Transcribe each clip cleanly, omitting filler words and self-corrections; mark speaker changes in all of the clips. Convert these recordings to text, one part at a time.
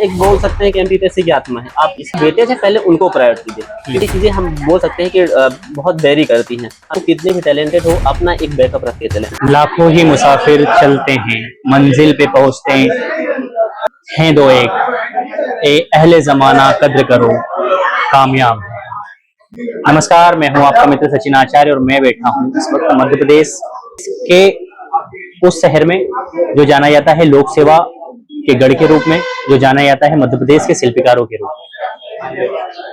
Speaker 1: एक बोल सकते हैं कि एमपीपीएससी की आत्मा है। आप इस बेटे से पहले उनको प्रायोरिटी दें। ये चीजें हम बोल सकते हैं कि बहुत वेरी करती हैं। आप कितने भी टैलेंटेड हो, अपना एक बैकअप रख के चलें।
Speaker 2: लाखों ही मुसाफिर चलते हैं, मंजिल पे पहुंचते हैं दो एक, अहले जमाना कद्र करो कामयाब। नमस्कार, मैं हूं आपका मित्र सचिन आचार्य और मैं बैठा हूं इस वक्त मध्य प्रदेश के उस शहर में जो जाना जाता है लोक सेवा के गढ़ के रूप में, जो जाना जाता है मध्य प्रदेश के शिल्पकारों के रूप में।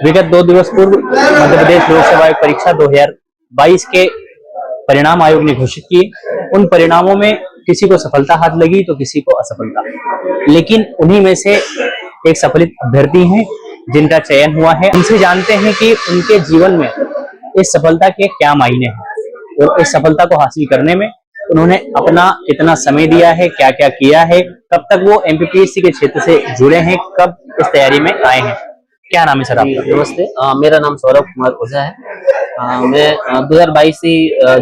Speaker 2: विगत 2 दिवस पूर्व मध्य प्रदेश लोक सेवा आयोग परीक्षा 2022 के परिणाम आयोग ने घोषित किए। उन परिणामों में किसी को सफलता हाथ लगी तो किसी को असफलता, लेकिन उन्हीं में से एक सफलित अभ्यर्थी हैं जिनका चयन हुआ है। उनसे जानते हैं कि उनके जीवन में इस सफलता के क्या मायने हैं और इस सफलता को हासिल करने में उन्होंने अपना कितना समय दिया है, क्या क्या किया है, कब तक वो एमपीपीएससी के क्षेत्र से जुड़े हैं, कब इस तैयारी में आए हैं। क्या नाम है सर आपका?
Speaker 1: नमस्ते, मेरा नाम सौरभ कुमार ओझा है। मैं 2022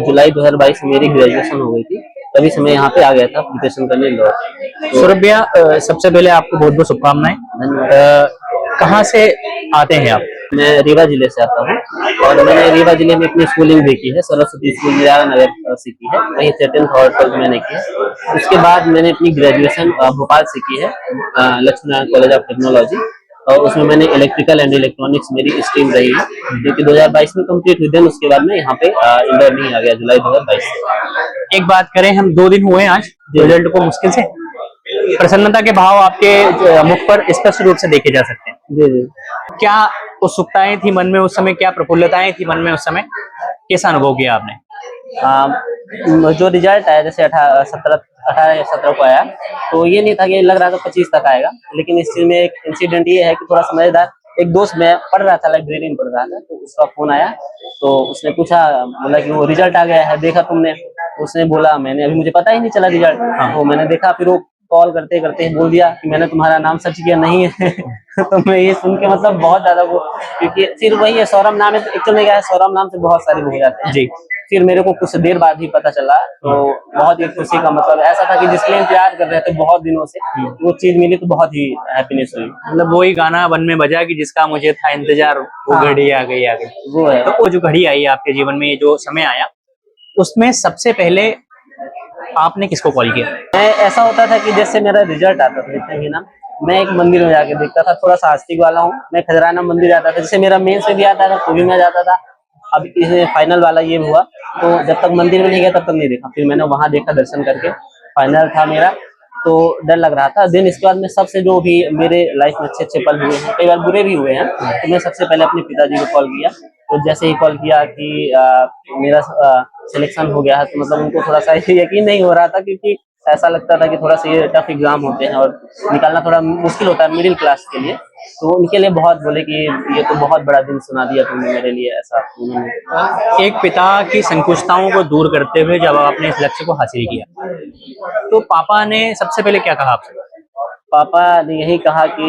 Speaker 1: जुलाई 2022 में मेरी ग्रेजुएशन हो गई थी, तभी से मैं यहाँ पे आ गया था प्रिपरेशन करने लॉ।
Speaker 2: सौरभ भैया, सबसे पहले आपको बहुत बहुत शुभकामनाएं। कहाँ से आते हैं आप?
Speaker 1: मैं रीवा जिले से आता हूँ और मैंने रीवा जिले में अपनी स्कूलिंग भी की है, सरस्वती स्कूल नगर से की है, वहीं 10th और 12th मैंने की है। उसके बाद मैंने अपनी ग्रेजुएशन भोपाल से की है, लक्ष्मीनारायण कॉलेज ऑफ टेक्नोलॉजी, और उसमें मैंने इलेक्ट्रिकल एंड इलेक्ट्रॉनिक्स मेरी स्ट्रीम रही है, जो कि 2022 में कंप्लीट हुई। देन उसके बाद मैं यहाँ पे इंदौर में आ गया जुलाई 2022 से।
Speaker 2: एक बात करें, हम 2 दिन हुए आज रिजल्ट को, मुश्किल से प्रसन्नता के भाव आपके मुख पर स्पष्ट रूप से देखे जा सकते हैं।
Speaker 1: जी जी।
Speaker 2: क्या उत्सुकताएं थी मन में उस समय, क्या प्रफुल्लताएं थी मन में उस समय, कैसा अनुभव किया आपने?
Speaker 1: जो रिजल्ट आया, जैसे 18 या 17 को आया, तो ये नहीं था कि लग रहा था 25 तक आएगा, लेकिन इस चीज में एक इंसिडेंट ये है कि थोड़ा समझदार एक दोस्त, मैं पढ़ रहा था, लाइब्रेरी में पढ़ रहा था, तो उसका फोन आया, तो उसने पूछा, बोला कि वो रिजल्ट आ गया है, देखा तुमने? उसने बोला मैंने अभी, मुझे पता ही नहीं चला रिजल्ट। तो मैंने देखा, फिर वो कॉल करते करते बोल दिया कि मैंने तुम्हारा नाम सर्च किया, नहीं है। तो मैं ये सुन के मतलब बहुत ज्यादा वो, क्योंकि फिर वही है, सौरभ नाम है, एक्चुअल में क्या है, सौरभ नाम से बहुत सारे हो जाते हैं जी। फिर मेरे को कुछ देर बाद ही पता चला, तो बहुत ही खुशी का मतलब ऐसा था कि जिसके लिए इंतजार कर रहे थे बहुत दिनों से, वो चीज मिली तो बहुत ही हैप्पीनेस हुई।
Speaker 2: मतलब वही गाना मन में बजा कि जिसका मुझे था इंतजार, वो घड़ी आ गई
Speaker 1: वो है।
Speaker 2: तो वो जो घड़ी आई आपके जीवन में, ये जो समय आया, उसमें सबसे पहले आपने किसको कॉल किया?
Speaker 1: मैं, ऐसा होता था कि जैसे मेरा रिजल्ट आता था, जितने भी ना, मैं एक मंदिर में जाके देखता था, थोड़ा सा आस्तिक वाला हूँ, मैं खजराना मंदिर जाता था, जैसे मेरा मेंस में भी आता था तो भी मैं जाता था। अब इस फाइनल वाला ये हुआ, तो जब तक मंदिर में नहीं गया तब तक नहीं देखा, फिर मैंने वहां देखा दर्शन करके, फाइनल था मेरा, तो डर लग रहा था। दिन इसके बाद में सबसे जो भी मेरे लाइफ में अच्छे अच्छे पल हुए हैं, कई बार बुरे भी हुए हैं, तो मैं सबसे पहले अपने पिताजी को कॉल किया। तो जैसे ही कॉल किया कि मेरा सिलेक्शन हो गया है, तो मतलब उनको थोड़ा सा यकीन नहीं हो रहा था, क्योंकि ऐसा लगता था कि थोड़ा सा ये टफ एग्जाम होते हैं और निकालना थोड़ा मुश्किल होता है मिडिल क्लास के लिए। तो उनके लिए बहुत बोले कि ये तो बहुत बड़ा दिन सुना दिया तुमने मेरे लिए, ऐसा उन्होंने।
Speaker 2: एक पिता की संकुचितताओं को दूर करते हुए जब आपने इस लक्ष्य को हासिल किया, तो पापा ने सबसे पहले क्या कहा आपसे?
Speaker 1: पापा ने यही कहा कि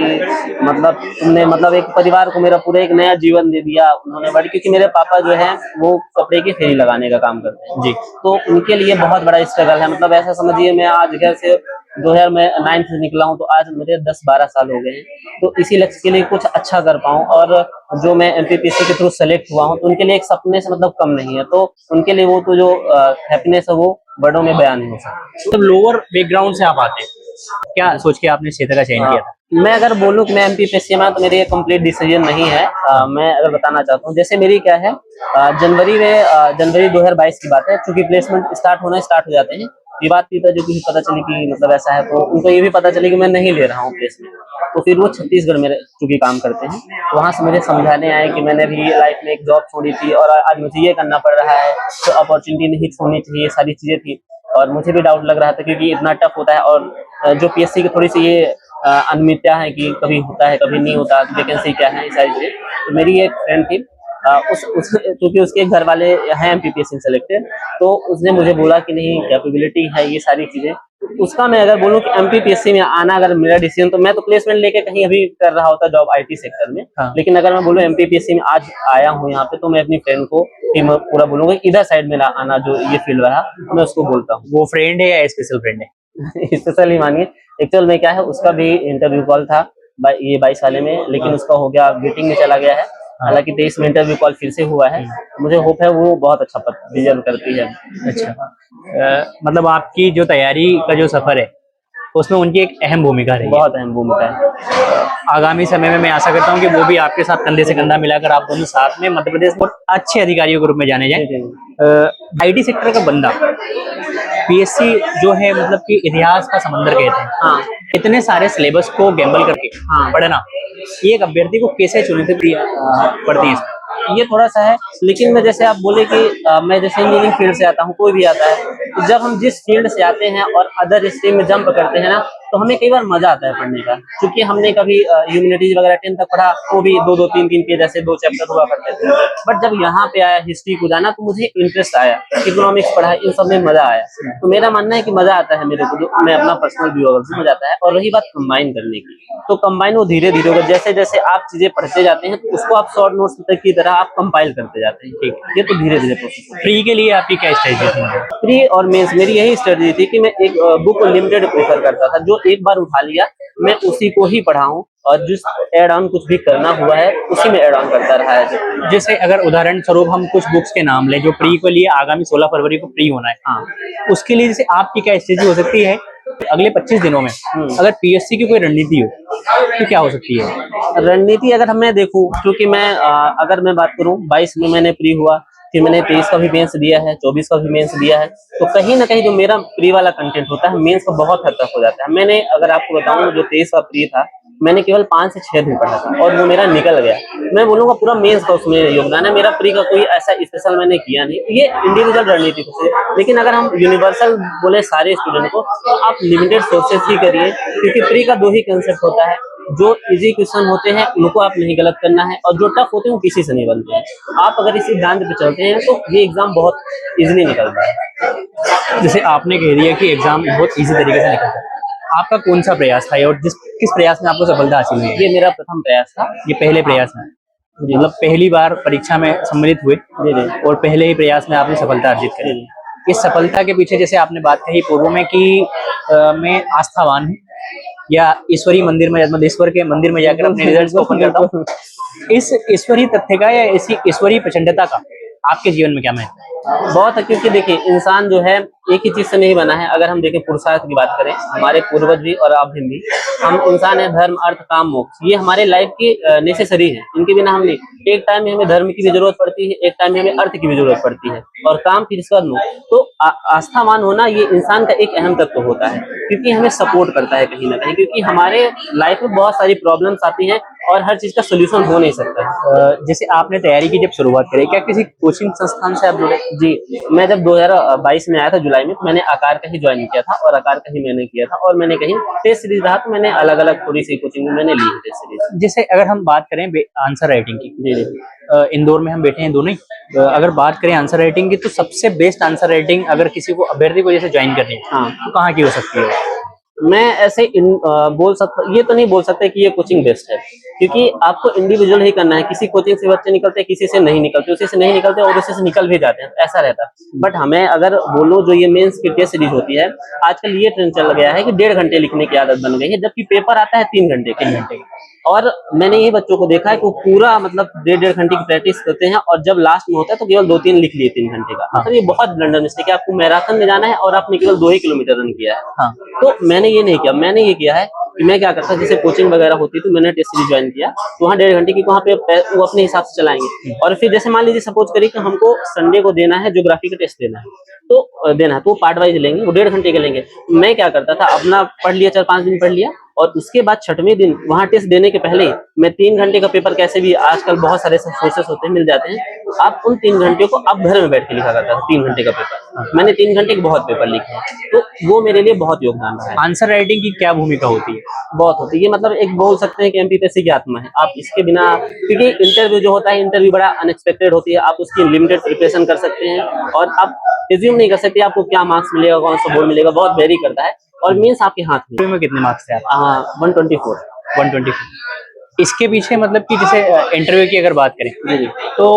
Speaker 1: मतलब तुमने मतलब एक परिवार को मेरा पूरा एक नया जीवन दे दिया उन्होंने, बड़ी, क्योंकि मेरे पापा जो है वो कपड़े की फेरी लगाने का काम करते हैं जी। तो उनके लिए बहुत बड़ा स्ट्रगल है, मतलब ऐसा समझिए, मैं आज घर से 2009 से निकला हूँ, तो आज मेरे 10-12 साल हो गए हैं। तो इसी लक्ष्य के लिए कुछ अच्छा कर पाऊँ, और जो मैं एमपीपीएससी के थ्रू सेलेक्ट हुआ हूँ, तो उनके लिए एक सपने से मतलब कम नहीं है, तो उनके लिए वो तो जो हैप्पीनेस है वो वर्डों में बयान नहीं हो सकता।
Speaker 2: तो लोअर बैकग्राउंड से आप आते हैं, क्या सोच के आपने क्षेत्र का चयन किया था?
Speaker 1: मैं अगर बोलूँ कि मैं एमपीपीएससी में, तो मेरी ये कंप्लीट डिसीजन नहीं है। मैं अगर बताना चाहता हूँ, जैसे मेरी क्या है, जनवरी 2022 की बात है, क्योंकि प्लेसमेंट स्टार्ट हो जाते हैं। ये बात पिताजी को भी पता चली कि मतलब ऐसा है, तो उनको ये भी पता चली कि मैं नहीं ले रहा हूँ प्लेसमेंट। तो फिर वो छत्तीसगढ़ में चूंकि काम करते हैं, तो वहाँ से मुझे समझाने आए कि मैंने भी लाइफ में एक जॉब छोड़ी थी और आज मुझे ये करना पड़ रहा है, तो अपॉर्चुनिटी नहीं छोड़नी चाहिए, ये सारी चीजें थी। और मुझे भी डाउट लग रहा था, क्योंकि इतना टफ होता है, और जो पीएससी की थोड़ी सी ये अनियमितता है कि कभी होता है कभी नहीं होता, वैकेंसी क्या है, ये सारी चीजें। तो मेरी एक फ्रेंड थी, क्योंकि उसके घर वाले हैं एमपीपीएससी सेलेक्टेड, तो उसने मुझे बोला कि नहीं, कैपेबिलिटी है, ये सारी चीजें। उसका मैं अगर बोलूँ कि एमपीपीएससी में आना अगर मेरा डिसीजन, तो मैं तो प्लेसमेंट लेके कहीं अभी कर रहा होता जॉब आईटी सेक्टर में। हाँ। लेकिन अगर मैं बोलूँ एमपीपीएससी में आज आया हूँ यहाँ पे, तो मैं अपनी फ्रेंड को मैं पूरा बोलूंगा इधर साइड में आना, जो ये फील्ड रहा, मैं उसको बोलता हूँ।
Speaker 2: वो फ्रेंड है या स्पेशल फ्रेंड है?
Speaker 1: स्पेशल ही मानिए, एक्चुअल में क्या है, उसका भी इंटरव्यू कॉल था, ये 22 वाले में, लेकिन उसका हो गया वेटिंग में चला गया है। हालांकि 23 में इंटरव्यू कॉल फिर से हुआ है, मुझे होप है वो बहुत अच्छा डिजर्व करती है।
Speaker 2: अच्छा, मतलब आपकी जो तैयारी का जो सफर है उसमें उनकी एक अहम भूमिका रही है।
Speaker 1: बहुत अहम भूमिका है।
Speaker 2: आगामी समय में मैं आशा करता हूँ कि वो भी आपके साथ कंधे से कंधा मिलाकर आप दोनों साथ में मध्य प्रदेश बहुत अच्छे अधिकारियों के रूप में जाने जाएं। आईटी सेक्टर का बंदा पीएससी जो है मतलब कि इतिहास का समंदर कहते हैं।
Speaker 1: हाँ,
Speaker 2: इतने सारे सिलेबस को गैम्बल करके पढ़ना, ये एक अभ्यर्थी को कैसे चुनौती पड़ती है इसमें?
Speaker 1: ये थोड़ा सा है, लेकिन मैं जैसे आप बोले कि मैं जैसे इंजीनियरिंग फील्ड से आता हूँ, कोई भी आता है, तो जब हम जिस फील्ड से आते हैं और अदर स्ट्रीम में जंप करते हैं ना, तो हमें कई बार मजा आता है पढ़ने का। क्योंकि हमने कभी ह्यूमैनिटीज वगैरह 10 तक पढ़ा, वो भी 2-2 3-3 पेज ऐसे 2 चैप्टर हुआ करते थे। बट जब यहाँ पे आया हिस्ट्री को जाना, तो मुझे इंटरेस्ट आया, इकोनॉमिक्स पढ़ा, इन सब में मजा आया। तो मेरा मानना है कि मजा आता है मेरे को, जो मैं अपना पर्सनल व्यू अगर मजा आता है। और रही बात कंबाइन करने की, तो कंबाइन वो धीरे धीरे होगा, जैसे जैसे आप चीजें पढ़ते जाते हैं, तो उसको आप शॉर्ट नोट्स की तरह आप कंपाइल करते जाते हैं। ठीक है, ये तो धीरे धीरे प्रोसेस है।
Speaker 2: प्री के लिए आपकी क्या स्ट्रेटेजी थी?
Speaker 1: प्री और मेंस मेरी यही स्ट्रेटजी थी कि मैं एक बुक लिमिटेड प्रेफर करता था, जो एक बार उठा लिया मैं उसी को ही पढ़ाऊं, और जिस एड ऑन कुछ भी करना हुआ है उसी में एड ऑन करता रहा है।
Speaker 2: जैसे अगर उदाहरण स्वरूप हम कुछ बुक्स के नाम लें जो प्री के लिए आगामी 16 फरवरी को प्री होना है,
Speaker 1: हाँ,
Speaker 2: उसके लिए जैसे आपकी क्या स्ट्रेटजी हो सकती है अगले 25 दिनों में? अगर पीएससी की कोई रणनीति हो तो क्या हो सकती है
Speaker 1: रणनीति? अगर मैं देखूं, क्योंकि मैं अगर मैं बात करूं, 22 में मैंने प्री हुआ, फिर मैंने 23 का भी मेंस दिया है, 24 का भी मेंस दिया है, तो कहीं ना कहीं जो मेरा प्री वाला कंटेंट होता है मेंस का बहुत हद तक हो जाता है। मैंने अगर आपको बताऊं, जो 23 का प्री था, मैंने केवल 5 से 6 दिन पढ़ा था और वो मेरा निकल गया। मैं बोलूंगा पूरा मेंस का उसमें योगदान है, मेरा प्री का कोई ऐसा स्पेशल मैंने किया नहीं। ये इंडिविजुअल रणनीति है, लेकिन अगर हम यूनिवर्सल बोले सारे स्टूडेंट को, तो आप लिमिटेड सोर्सेस ही करिए, क्योंकि प्री का 2 ही कंसेप्ट होता है। जो इजी क्वेश्चन होते हैं उनको आप नहीं गलत करना है, और जो टफ होते हैं वो किसी से नहीं बनते हैं। आप अगर इस सिद्धांत पे चलते हैं तो ये एग्जाम बहुत इजीली निकलता है।
Speaker 2: जैसे आपने कह दिया कि एग्जाम बहुत इजी तरीके से निकलता है, आपका कौन सा प्रयास था और किस प्रयास में आपको सफलता हासिल हुई?
Speaker 1: ये मेरा प्रथम प्रयास था।
Speaker 2: ये पहले प्रयास में, मतलब पहली बार परीक्षा में सम्मिलित हुए और पहले ही प्रयास में आपने सफलता अर्जित करी। इस सफलता के पीछे जैसे आपने बात कही पूर्व में कि मैं आस्थावान हूँ, या ईश्वरीय मंदिर में, मतलब ईश्वर के मंदिर में जाकर अपने रिजल्ट्स को ओपन करता हूँ, इस ईश्वरीय तथ्य का या इसी ईश्वरीय प्रचंडता का आपके जीवन में क्या महत्व है?
Speaker 1: बहुत है, क्योंकि देखिए इंसान जो है एक ही चीज से नहीं बना है। अगर हम देखें पुरुषार्थ की बात करें, हमारे पूर्वज भी और आप भी, हम इंसान है, धर्म अर्थ काम मोक्ष, ये हमारे लाइफ की नेसेसरी है। इनके बिना हम नहीं, एक टाइम में हमें धर्म की भी जरूरत पड़ती है, एक टाइम में हमें अर्थ की भी जरूरत पड़ती है, और काम फिर इसके बाद मोक्ष। तो आस्थावान होना ये इंसान का एक अहम तत्व होता है, क्योंकि हमें सपोर्ट करता है कहीं ना कहीं, क्योंकि हमारे लाइफ में बहुत सारी प्रॉब्लम्स आती हैं और हर चीज का सोल्यूशन हो नहीं सकता।
Speaker 2: जैसे आपने तैयारी की जब शुरुआत करी, क्या किसी कोचिंग संस्थान से आप जुड़े?
Speaker 1: जी, मैं जब 2022 में आया था जुलाई में, तो मैंने आकार का ही ज्वाइन किया था, और आकार का ही मैंने किया था, और मैंने कहीं टेस्ट सीरीज रहा, तो मैंने अलग अलग थोड़ी सी कोचिंग मैंने ली है टेस्ट सीरीज।
Speaker 2: जैसे अगर हम बात करें आंसर राइटिंग की,
Speaker 1: जी,
Speaker 2: इंदौर में हम बैठे हैं दोनों ही, अगर बात करें आंसर राइटिंग की, तो सबसे बेस्ट आंसर राइटिंग अगर किसी को अभ्यर्थी को जैसे ज्वाइन करनी है,
Speaker 1: हाँ,
Speaker 2: तो कहाँ की हो सकती है?
Speaker 1: मैं ऐसे बोल सकता, ये तो नहीं बोल सकते कि ये कोचिंग बेस्ट है, क्योंकि आपको इंडिविजुअल ही करना है। किसी कोचिंग से बच्चे निकलते हैं, किसी से नहीं निकलते, उसी से नहीं निकलते और उसी से निकल भी जाते हैं, ऐसा रहता है। बट हमें अगर बोलो, जो ये मेंस की टेस्ट सीरीज होती है, आजकल ये ट्रेंड चल गया है कि 1.5 घंटे लिखने की आदत बन गई है, जबकि पेपर आता है 3 घंटे के। और मैंने ये बच्चों को देखा है कि वो पूरा मतलब 1.5 घंटे की प्रैक्टिस करते हैं, और जब लास्ट में होता है तो केवल 2-3 लिख लिए 3 घंटे का। मतलब ये बहुत ब्लंडर मिस्टेक है। आपको मैराथन में जाना है और आपने केवल 2 ही किलोमीटर रन किया है।
Speaker 2: हाँ।
Speaker 1: तो मैंने ये नहीं किया, मैंने ये किया है कि मैं क्या करता, जैसे कोचिंग वगैरह होती तो मैंने टेस्ट सीरीज ज्वाइन किया, तो वहाँ 1.5 घंटे की वहाँ पे वो अपने हिसाब से चलाएंगे। और फिर जैसे मान लीजिए सपोज करिए कि हमको संडे को देना है ज्योग्राफी का टेस्ट देना है, तो देना है, तो वो पार्ट वाइज लेंगे, वो 1.5 घंटे के लेंगे। मैं क्या करता था, अपना पढ़ लिया, 4-5 दिन पढ़ लिया, और उसके बाद 6वें दिन वहाँ टेस्ट देने के पहले मैं 3 घंटे का पेपर, कैसे भी आजकल बहुत सारे सोर्सेस होते हैं, मिल जाते हैं, आप उन 3 घंटे को आप घर में बैठ के लिखा करता था। 3 घंटे का पेपर मैंने 3 घंटे के बहुत पेपर लिखे हैं, तो वो मेरे लिए बहुत योगदान रहा है।
Speaker 2: आंसर राइटिंग की क्या भूमिका होती है?
Speaker 1: बहुत होती है, ये मतलब एक बोल सकते हैं कि एमपीपीएससी की आत्मा है। आप इसके बिना, क्योंकि इंटरव्यू जो होता है, इंटरव्यू बड़ा अनएक्सपेक्टेड होती है, आप उसकी लिमिटेड प्रिपरेशन कर सकते हैं, और आप एज्यूम नहीं कर सकते आपको क्या मार्क्स मिलेगा, कौन सा बोर्ड मिलेगा, बहुत वेरी करता है, और मीन्स आपके हाथ में।
Speaker 2: कितने मार्क्स थे?
Speaker 1: 124।
Speaker 2: इसके पीछे मतलब कि जैसे इंटरव्यू की अगर बात करें, तो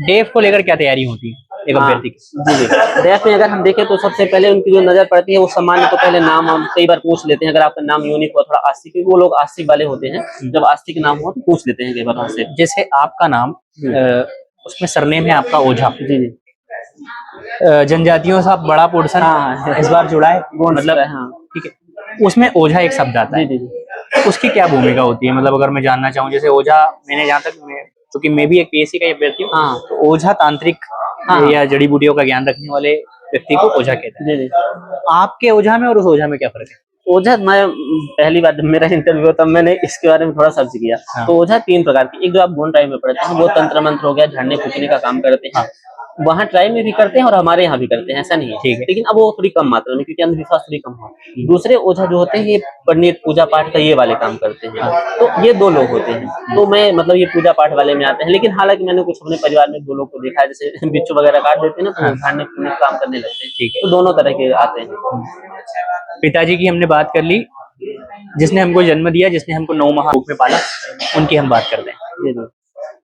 Speaker 2: डेफ को लेकर क्या तैयारी होती है? एक अभ्यर्थी की?
Speaker 1: जी जी। रैप में अगर हम देखें तो सबसे पहले उनकी जो नजर पड़ती है वो सामान्य, तो पहले नाम हम कई बार पूछ लेते हैं। अगर आपका नाम यूनिक हो, थोड़ा आस्तिक, क्योंकि वो लोग आस्तिक वाले होते हैं, जब आस्तिक नाम हो तो पूछ लेते हैं कई बार वहाँ से।
Speaker 2: जैसे आपका नाम उसमें सरनेम है आपका ओझा।
Speaker 1: जी जी।
Speaker 2: जनजातियों से आप बड़ा पोर्शन
Speaker 1: हाँ,
Speaker 2: इस बार जुड़ा है, मतलब
Speaker 1: हाँ
Speaker 2: ठीक है। उसमें ओझा एक शब्द आता
Speaker 1: जी
Speaker 2: है,
Speaker 1: जी जी।
Speaker 2: उसकी क्या भूमिका होती है? मतलब अगर मैं जानना चाहूँ, जैसे ओझा, मैंने जहाँ तक क्योंकि मैं भी एक पीएससी का अभ्यर्थी हूँ,
Speaker 1: हाँ
Speaker 2: तो ओझा तांत्रिक
Speaker 1: हाँ
Speaker 2: या जड़ी बूटियों का ज्ञान रखने वाले व्यक्ति को ओझा कहते हैं।
Speaker 1: जी जी।
Speaker 2: आपके ओझा में और उस ओझा में क्या फर्क है?
Speaker 1: ओझा, मैं पहली बार जब मेरा इंटरव्यू तब मैंने इसके बारे में थोड़ा सर्च किया।
Speaker 2: हाँ।
Speaker 1: तो ओझा 3 प्रकार के, एक जो आप गोंड ट्राइब में पढ़ते हैं वो तंत्र मंत्र हो गया, झाड़ने फूकने का काम करते हैं। वहाँ ट्राइब में भी करते हैं और हमारे यहाँ भी करते हैं, ऐसा नहीं है।
Speaker 2: ठीक है।
Speaker 1: लेकिन अब वो थोड़ी कम मात्रा में, क्योंकि अंधविश्वास थोड़ी कम है। दूसरे ओझा जो होते हैं ये पंडित पूजा पाठ का ये वाले काम करते हैं। तो ये 2 लोग होते हैं। तो मैं मतलब ये पूजा पाठ वाले में आते हैं, लेकिन हालांकि मैंने कुछ अपने परिवार में 2 लोग को देखा है, जैसे बिच्छू वगैरह काट देते हैं ना, तो झाड़ने फूकने का काम करने लगते हैं।
Speaker 2: ठीक है।
Speaker 1: तो दोनों तरह के आते हैं।
Speaker 2: पिताजी की हमने बात कर ली, जिसने हमको जन्म दिया, जिसने हमको 9 माह भूख में पाला, उनकी हम बात करते हैं।
Speaker 1: जी जी।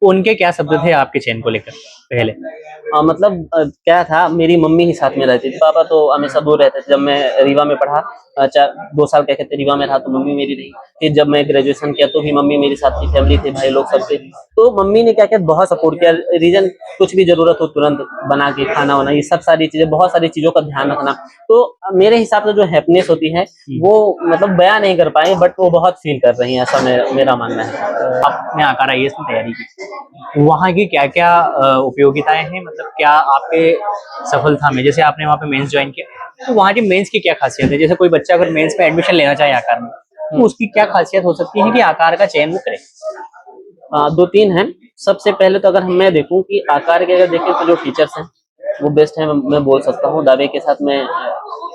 Speaker 2: उनके क्या शब्द थे आपके चयन को लेकर पहले?
Speaker 1: मतलब क्या था, मेरी मम्मी ही साथ में रहती थी, पापा तो हमेशा दूर रहते थे। जब मैं रीवा में पढ़ा, 2 साल क्या कहते रीवा में रहा, तो मम्मी मेरी रही। फिर जब मैं ग्रेजुएशन किया तो भी मम्मी मेरे साथ थी, फैमिली थे, भाई लोग सब थे। तो मम्मी ने क्या किया, बहुत सपोर्ट किया। रीजन कुछ भी जरूरत हो तुरंत बना के खाना वाना, ये सब सारी चीजें, बहुत सारी चीजों का ध्यान रखना। तो मेरे हिसाब से जो हैप्पीनेस होती है वो मतलब बयां नहीं कर पाए, बट वो बहुत फील कर रही है, ऐसा मेरा मानना है।
Speaker 2: आपने आकार आईएएस में तैयारी की, वहाँ की क्या क्या उपयोगिताएं हैं? मतलब क्या आपके सफलता में, जैसे आपने वहाँ पे मेंस ज्वाइन किया, तो वहाँ की मेंस की क्या खासियत है? जैसे कोई बच्चा अगर मेंस में एडमिशन लेना चाहे आकार में, तो उसकी क्या खासियत हो सकती है कि आकार का चयन वो करे?
Speaker 1: 2-3 हैं। सबसे पहले तो अगर मैं देखूं कि आकार के अगर देखें तो जो टीचर्स हैं वो बेस्ट है, मैं बोल सकता हूँ दावे के साथ। मैं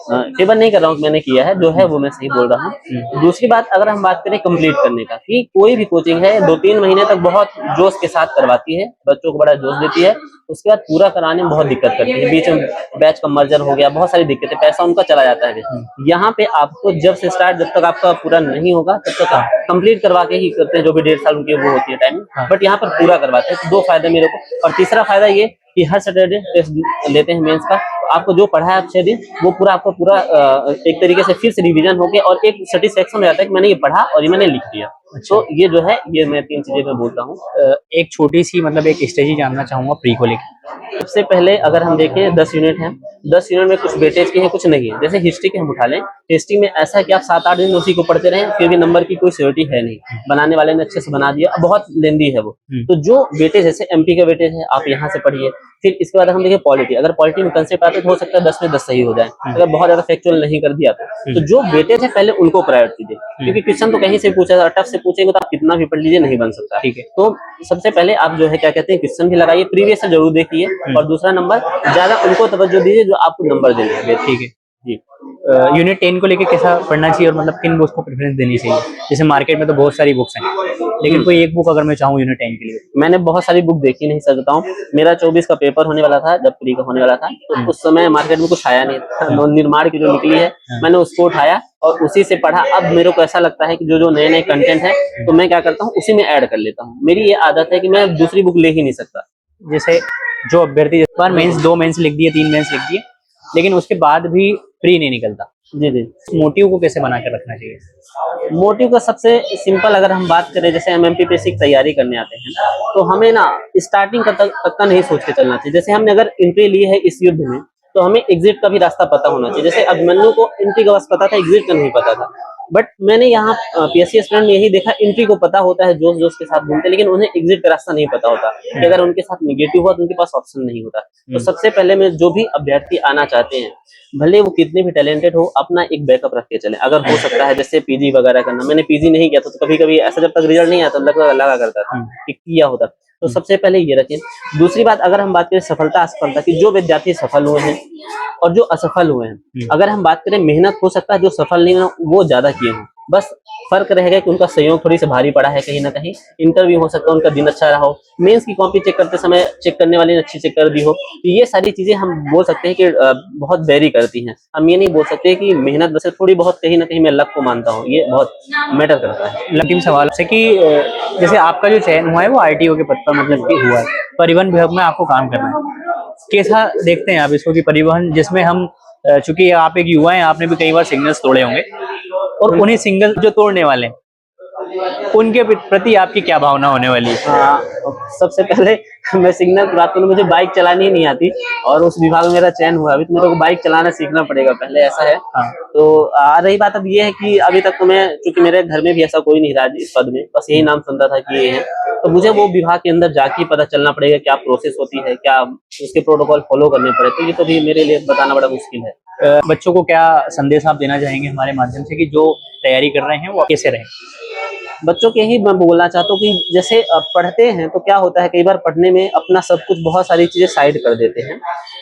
Speaker 1: फेवर नहीं कर रहा हूँ कि मैंने किया है, जो है वो मैं सही बोल रहा हूँ। दूसरी बात, अगर हम बात करें कंप्लीट करने का, कि कोई भी कोचिंग है 2-3 महीने तक बहुत जोश के साथ करवाती है, बच्चों को बड़ा जोश देती है, उसके बाद पूरा कराने में बहुत दिक्कत करती है। बीच में बैच का मर्जर हो गया, बहुत सारी दिक्कतें, पैसा उनका चला जाता है। यहाँ पे आपको जब से स्टार्ट, जब तक आपका पूरा नहीं होगा तब तक आप कंप्लीट करवा के ही करते हैं, जो भी 1.5 साल उनकी वो होती है टाइम। बट यहाँ पर पूरा करवाते हैं। 2 फायदे मेरे को। और तीसरा फायदा ये कि हर सैटरडे टेस्ट लेते हैं मेंस का, आपको जो पढ़ा है 6 दिन वो पूरा आपको पूरा एक तरीके से फिर से रिवीजन हो गया, और एक सेटिस्फेक्शन हो जाता है कि मैंने ये पढ़ा और ये मैंने लिख दिया। तो ये जो है, ये मैं 3 चीजें मैं बोलता हूँ।
Speaker 2: एक छोटी सी मतलब एक स्ट्रेटजी जानना चाहूंगा प्री को लेकर।
Speaker 1: सबसे पहले अगर हम देखें 10 यूनिट हैं, 10 यूनिट में कुछ वेटेज के हैं, कुछ नहीं है। जैसे हिस्ट्री के हम उठा लें, हिस्ट्री में ऐसा है कि आप 7-8 दिन उसी को पढ़ते रहें, फिर भी नंबर की कोई सियोरिटी है नहीं। बनाने वाले ने अच्छे से बना दिया, बहुत लेंदी है वो। तो जो वेटेज, जैसे एमपी का वेटेज है, आप यहाँ से पढ़िए। फिर इसके बाद हम देखें पॉलिटी, अगर पॉलिटी में कंसेप्ट आते तो हो सकता है 10 में 10 सही हो जाए, अगर बहुत ज्यादा फैक्चुअल नहीं कर दिया तो जो वेटेज है पहले उनको प्रायोरिटी दे, क्योंकि क्वेश्चन तो कहीं से पूछा जाए, टफ से पूछेंगे तो आप कितना भी पढ़ लीजिए नहीं बन सकता।
Speaker 2: ठीक है।
Speaker 1: तो सबसे पहले आप जो है क्या कहते हैं, क्वेश्चन भी लगाइए, प्रीवियस से जरूर देखिए, और दूसरा नंबर ज्यादा उनको तवज्जो दीजिए जो आपको नंबर देने हैं।
Speaker 2: ठीक है
Speaker 1: जी।
Speaker 2: यूनिट 10 को लेके कैसा पढ़ना चाहिए, और मतलब किन बुक्स को प्रेफरेंस देनी चाहिए? जैसे मार्केट में तो बहुत सारी बुक्स हैं, लेकिन कोई एक बुक अगर मैं चाहूँ यूनिट 10 के लिए।
Speaker 1: मैंने बहुत सारी बुक देखी, नहीं सकता हूँ। मेरा 24 का पेपर होने वाला था, जब प्री का होने वाला था, तो उस समय मार्केट में कुछ आया नहीं था। निर्माण की जो निकली है, मैंने उसको उठाया और उसी से पढ़ा। अब मेरे को ऐसा लगता है कि जो नए नए कंटेंट है, तो मैं क्या करता हूँ, उसी में ऐड कर लेता हूँ। मेरी ये आदत है कि मैं दूसरी बुक ले ही नहीं सकता।
Speaker 2: जैसे जो अभ्यर्थी इस बार मेंस 2 मेंस लिख दिए, 3 मेंस लिख दिए, लेकिन उसके बाद भी प्री नहीं निकलता,
Speaker 1: जी जी।
Speaker 2: मोटिव को कैसे बना कर रखना चाहिए?
Speaker 1: मोटिव का सबसे सिंपल अगर हम बात करें, जैसे हम एमपीपीएससी की तैयारी करने आते हैं, तो हमें ना स्टार्टिंग तक का नहीं सोच के चलना चाहिए। जैसे हमने अगर एंट्री ली है इस युद्ध में, तो हमें एग्जिट का भी रास्ता पता होना चाहिए। जैसे अभिमन्यु को एंट्री का बस पता था, एग्जिट का नहीं पता था। बट मैंने यहाँ पीएससी स्टूडेंट में यही देखा, एंट्री को पता होता है, जोश जोश के साथ घूमते, लेकिन उन्हें एग्जिट का रास्ता नहीं पता होता कि अगर उनके साथ नेगेटिव हुआ तो उनके पास ऑप्शन नहीं होता। तो सबसे पहले में जो भी अभ्यर्थी आना चाहते हैं, भले वो कितने भी टैलेंटेड हो, अपना एक बैकअप रख के चले। अगर हो सकता है जैसे पीजी वगैरह करना, मैंने पीजी नहीं किया था, तो कभी कभी ऐसा जब तक रिजल्ट नहीं आता लगा करता था कि किया होता। तो सबसे पहले ये रखें। दूसरी बात, अगर हम बात करें सफलता असफलता की, जो विद्यार्थी सफल हुए हैं और जो असफल हुए हैं, अगर हम बात करें मेहनत, हो सकता है जो सफल नहीं हुए वो ज्यादा किए हों, बस फर्क रहेगा कि उनका सहयोग थोड़ी सी भारी पड़ा है कहीं ना कहीं। इंटरव्यू हो सकता है उनका दिन अच्छा रहा हो, मेंस की कॉपी चेक करते समय चेक करने वाले ने अच्छी चेक कर दी हो। तो ये सारी चीजें हम बोल सकते हैं कि बहुत वेरी करती हैं। हम ये नहीं बोल सकते कि मेहनत बस थोड़ी बहुत, कहीं ना कहीं मैं लक को मानता हूँ, ये बहुत मैटर करता है।
Speaker 2: अंतिम सवाल से कि जैसे आपका जो चयन हुआ है वो आरटीओ के पद पर मतलब कि हुआ है, परिवहन विभाग में आपको काम करना है, कैसा देखते हैं आप इसको कि परिवहन जिसमें हम चूंकि आप एक युवा हैं, आपने भी कई बार सिग्नल्स तोड़े होंगे, और उन्हीं सिग्नल जो तोड़ने वाले हैं उनके प्रति आपकी क्या भावना होने वाली है?
Speaker 1: सबसे पहले मैं सिग्नल की बात करूं, मुझे बाइक चलानी ही नहीं आती और उस विभाग में मेरा चयन हुआ। अभी तो मेरे को बाइक चलाना सीखना पड़ेगा पहले, ऐसा है।
Speaker 2: हाँ।
Speaker 1: तो रही बात अब ये है कि अभी तक तो मैं, चूंकि मेरे घर में भी ऐसा कोई नहीं रहा इस पद में, बस यही नाम सुनता था कि ये है, तो मुझे वो विभाग के अंदर जाके पता चलना पड़ेगा क्या प्रोसेस होती है, क्या उसके प्रोटोकॉल फॉलो करने पड़े। तो ये तो भी मेरे लिए बताना बड़ा मुश्किल है।
Speaker 2: बच्चों को क्या संदेश आप देना चाहेंगे हमारे माध्यम से कि जो तैयारी कर रहे हैं वो कैसे रहें?
Speaker 1: बच्चों के ही मैं बोलना चाहता हूँ कि जैसे पढ़ते हैं तो क्या होता है, कई बार पढ़ने में अपना सब कुछ, बहुत सारी चीजें साइड कर देते हैं।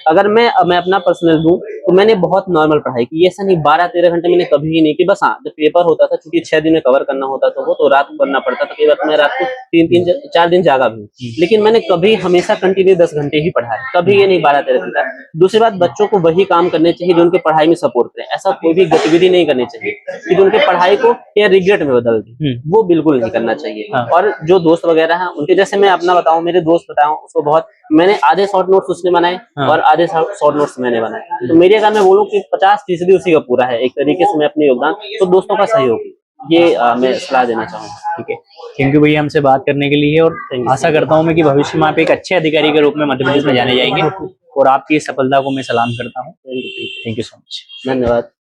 Speaker 1: अगर मैं अपना पर्सनल दूं तो मैंने बहुत नॉर्मल पढ़ाई की, ऐसा नहीं 12-13 घंटे मैंने कभी भी नहीं की। बस हाँ, जब पेपर होता था, क्योंकि 6 दिन में कवर करना होता था वो, तो रात को करना पड़ता था। कई बार तो मैं रात को 3-4 दिन जागा भी, लेकिन मैंने कभी हमेशा कंटिन्यू 10 घंटे ही पढ़ा है, कभी ये नहीं 12-13 घंटा। दूसरी बात, बच्चों को वही काम करने चाहिए जो उनके पढ़ाई में सपोर्ट करें। ऐसा कोई भी गतिविधि नहीं करनी चाहिए कि जो उनके पढ़ाई को या रिग्रेट में बदल दे, वो बिल्कुल नहीं करना चाहिए।
Speaker 2: हाँ।
Speaker 1: और जो दोस्त वगैरह हैं उनके, जैसे मैं अपना बताऊं, मेरे दोस्त बताऊं, उसको बहुत, मैंने आधे शॉर्ट नोट्स उसने बनाए
Speaker 2: हाँ।
Speaker 1: और आधे शॉर्ट नोट्स मैंने बनाए। तो मेरी अगर मैं बोलूं कि 50% उसी का पूरा है, एक तरीके से मैं अपने योगदान, तो दोस्तों का सहयोग, ये मैं सलाह देना चाहूंगा।
Speaker 2: ठीक है, थैंक यू भैया हमसे बात करने के लिए, और आशा करता हूँ मैं कि भविष्य में आप एक अच्छे अधिकारी के रूप में मध्य प्रदेश में जाने जाएंगे, और आपकी सफलता को मैं सलाम करता हूँ। Thank you so much.
Speaker 1: धन्यवाद।